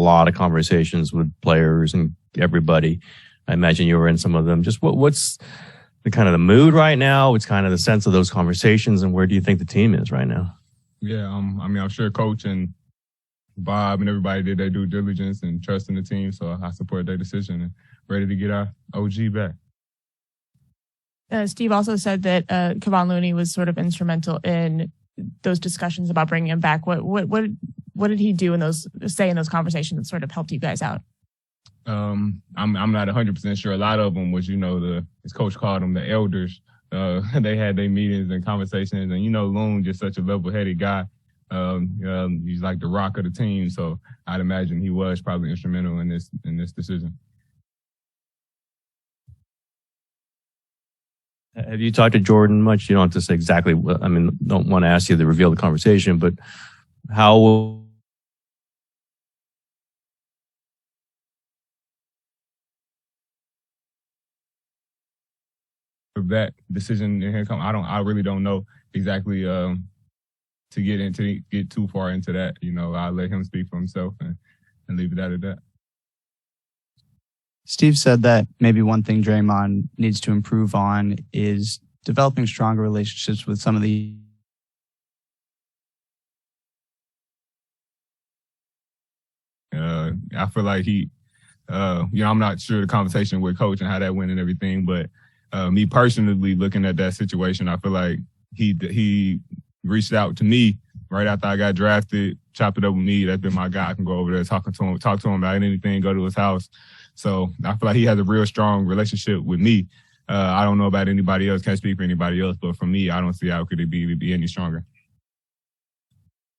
lot of conversations with players and everybody. I imagine you were in some of them. Just what's the kind of the mood right now? What's kind of the sense of those conversations, and where do you think the team is right now? Yeah, I mean, I'm sure Coach and Bob and everybody did their due diligence and trust in the team, so I support their decision and ready to get our OG back. Steve also said that Kevon Looney was sort of instrumental in those discussions about bringing him back. What did he do in those conversations that sort of helped you guys out? I'm not 100% sure. A lot of them was, his coach called them the elders. They had their meetings and conversations, and Loon just such a level-headed guy. He's like the rock of the team, so I'd imagine he was probably instrumental in this decision. Have you talked to Jordan much? You don't have to say exactly. I mean, don't want to ask you to reveal the conversation, but how? That decision in here come. I really don't know exactly to get too far into that. I'll let him speak for himself and leave it at that. Steve said that maybe one thing Draymond needs to improve on is developing stronger relationships with some of the I feel like I'm not sure the conversation with Coach and how that went and everything, but me personally looking at that situation, I feel like he reached out to me right after I got drafted, chopped it up with me. That's been my guy. I can go over there, talk to him about anything, go to his house. So I feel like he has a real strong relationship with me. I don't know about anybody else. Can't speak for anybody else, but for me, I don't see how could it be any stronger.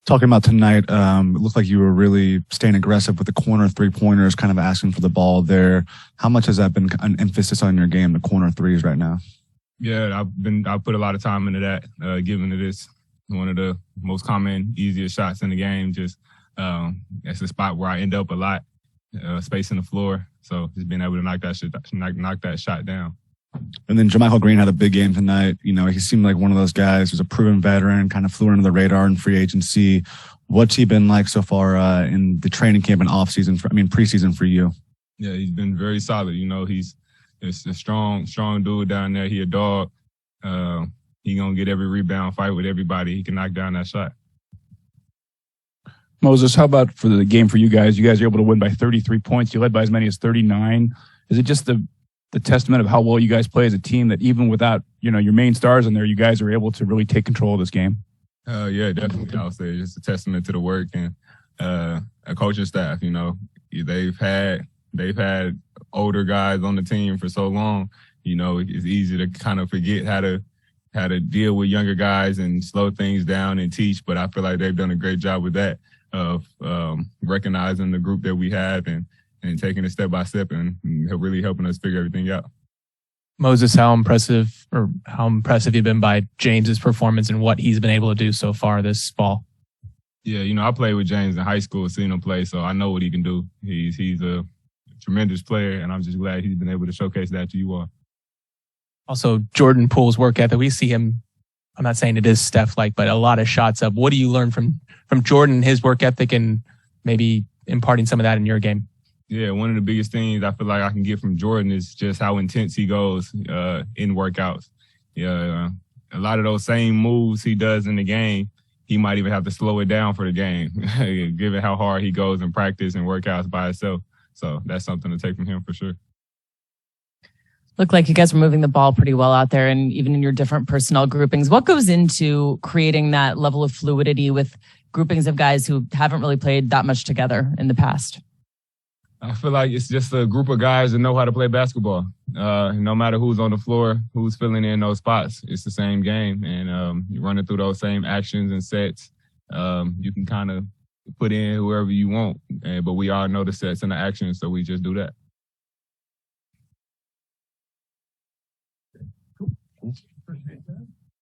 Talking about tonight, it looked like you were really staying aggressive with the corner three-pointers, kind of asking for the ball there. How much has that been an emphasis on your game, the corner threes right now? Yeah, I've put a lot of time into that, given it is one of the most common, easiest shots in the game. Just it's a spot where I end up a lot, spacing the floor. So just being able to knock that shot down. And then Jermichael Green had a big game tonight. He seemed like one of those guys who's a proven veteran, kind of flew under the radar in free agency. What's he been like so far in the training camp and preseason for you? Yeah, he's been very solid. He's a strong dude down there. He a dog. He gonna get every rebound, fight with everybody. He can knock down that shot. Moses, how about for the game for you guys? You guys are able to win by 33 points. You led by as many as 39. Is it just the testament of how well you guys play as a team that even without, your main stars in there, you guys are able to really take control of this game? Yeah, definitely. I would say it's just a testament to the work and a coaching staff. They've had older guys on the team for so long. It's easy to kind of forget how to deal with younger guys and slow things down and teach. But I feel like they've done a great job with that, of recognizing the group that we have and taking it step by step and really helping us figure everything out. Moses, how impressive you've been by James's performance and what he's been able to do so far this fall? Yeah, I played with James in high school, seen him play, so I know what he can do. He's a tremendous player, and I'm just glad he's been able to showcase that to you all. Also, Jordan Poole's work ethic. We see him, I'm not saying it is Steph-like, but a lot of shots up. What do you learn from Jordan, his work ethic, and maybe imparting some of that in your game? Yeah, one of the biggest things I feel like I can get from Jordan is just how intense he goes in workouts. Yeah, a lot of those same moves he does in the game, he might even have to slow it down for the game, given how hard he goes in practice and workouts by himself. So that's something to take from him for sure. Looked like you guys were moving the ball pretty well out there, and even in your different personnel groupings. What goes into creating that level of fluidity with groupings of guys who haven't really played that much together in the past? I feel like it's just a group of guys that know how to play basketball. No matter who's on the floor, who's filling in those spots, it's the same game. And you're running through those same actions and sets. You can kind of put in whoever you want, but we all know the sets and the actions, so we just do that. Cool. Appreciate that.